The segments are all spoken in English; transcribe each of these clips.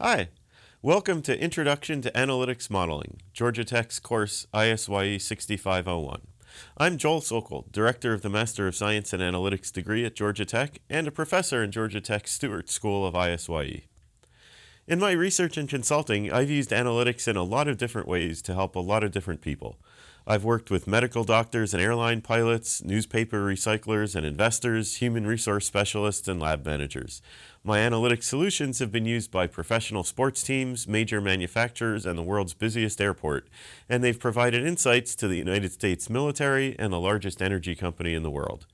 Hi, welcome to Introduction to Analytics Modeling, Georgia Tech's course ISYE82017-V005300. I'm Joel Sokol, Director of the Master of Science in Analytics degree at Georgia Tech and a professor in Georgia Tech's Stewart School of ISYE. In my research and consulting, I've used analytics in a lot of different ways to help a lot of different people. I've worked with medical doctors and airline pilots, newspaper recyclers and investors, human resource specialists, and lab managers. My analytic solutions have been used by professional sports teams, major manufacturers, and the world's busiest airport, and they've provided insights to the United States military and the largest energy company in the world.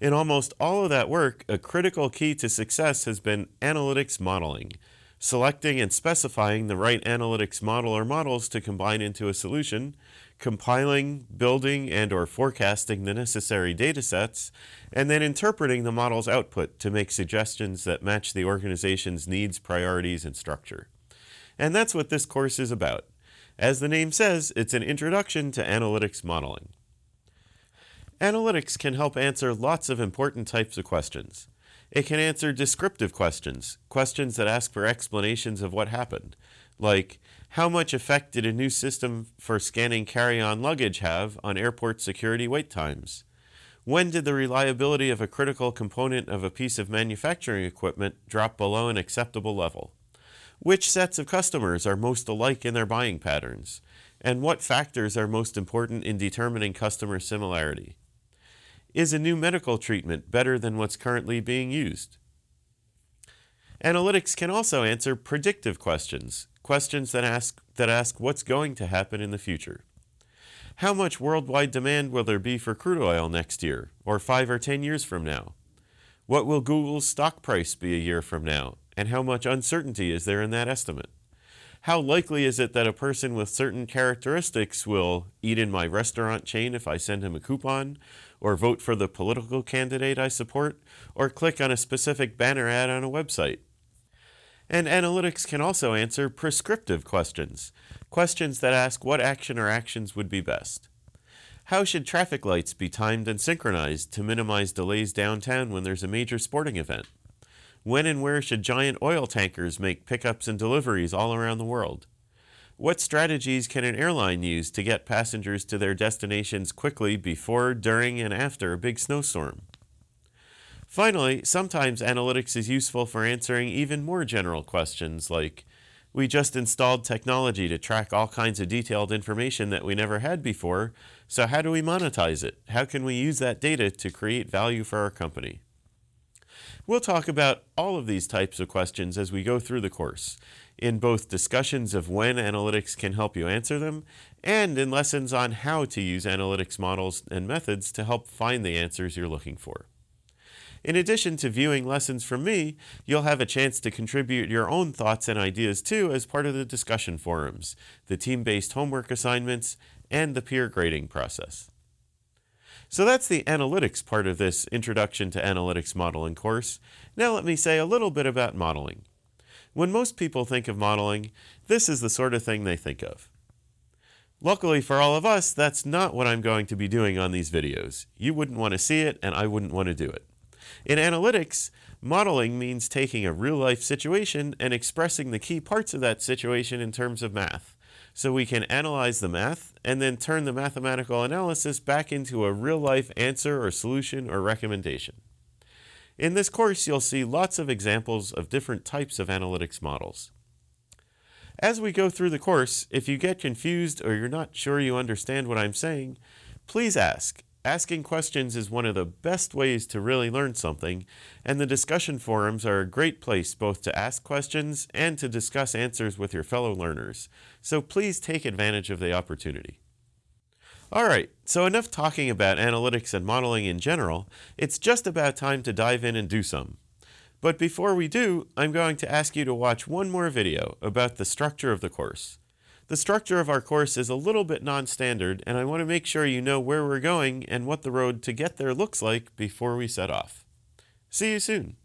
In almost all of that work, a critical key to success has been analytics modeling. Selecting and specifying the right analytics model or models to combine into a solution, compiling, building, and/or forecasting the necessary data sets, and then interpreting the model's output to make suggestions that match the organization's needs, priorities, and structure. And that's what this course is about. As the name says, it's an introduction to analytics modeling. Analytics can help answer lots of important types of questions. It can answer descriptive questions, questions that ask for explanations of what happened, like how much effect did a new system for scanning carry-on luggage have on airport security wait times? When did the reliability of a critical component of a piece of manufacturing equipment drop below an acceptable level? Which sets of customers are most alike in their buying patterns? And what factors are most important in determining customer similarity? Is a new medical treatment better than what's currently being used? Analytics can also answer predictive questions, questions that ask what's going to happen in the future. How much worldwide demand will there be for crude oil next year, or 5 or 10 years from now? What will Google's stock price be a year from now, and how much uncertainty is there in that estimate? How likely is it that a person with certain characteristics will eat in my restaurant chain if I send him a coupon, or vote for the political candidate I support, or click on a specific banner ad on a website? And analytics can also answer prescriptive questions, questions that ask what action or actions would be best. How should traffic lights be timed and synchronized to minimize delays downtown when there's a major sporting event? When and where should giant oil tankers make pickups and deliveries all around the world? What strategies can an airline use to get passengers to their destinations quickly before, during, and after a big snowstorm? Finally, sometimes analytics is useful for answering even more general questions like, we just installed technology to track all kinds of detailed information that we never had before, so how do we monetize it? How can we use that data to create value for our company? We'll talk about all of these types of questions as we go through the course, in both discussions of when analytics can help you answer them, and in lessons on how to use analytics models and methods to help find the answers you're looking for. In addition to viewing lessons from me, you'll have a chance to contribute your own thoughts and ideas too as part of the discussion forums, the team-based homework assignments, and the peer grading process. So that's the analytics part of this Introduction to Analytics Modeling course. Now let me say a little bit about modeling. When most people think of modeling, this is the sort of thing they think of. Luckily for all of us, that's not what I'm going to be doing on these videos. You wouldn't want to see it, and I wouldn't want to do it. In analytics, modeling means taking a real-life situation and expressing the key parts of that situation in terms of math. So we can analyze the math and then turn the mathematical analysis back into a real-life answer or solution or recommendation. In this course, you'll see lots of examples of different types of analytics models. As we go through the course, if you get confused or you're not sure you understand what I'm saying, please ask. Asking questions is one of the best ways to really learn something, and the discussion forums are a great place both to ask questions and to discuss answers with your fellow learners. So please take advantage of the opportunity. Alright, so enough talking about analytics and modeling in general. It's just about time to dive in and do some. But before we do, I'm going to ask you to watch one more video about the structure of the course. The structure of our course is a little bit non-standard, and I want to make sure you know where we're going and what the road to get there looks like before we set off. See you soon.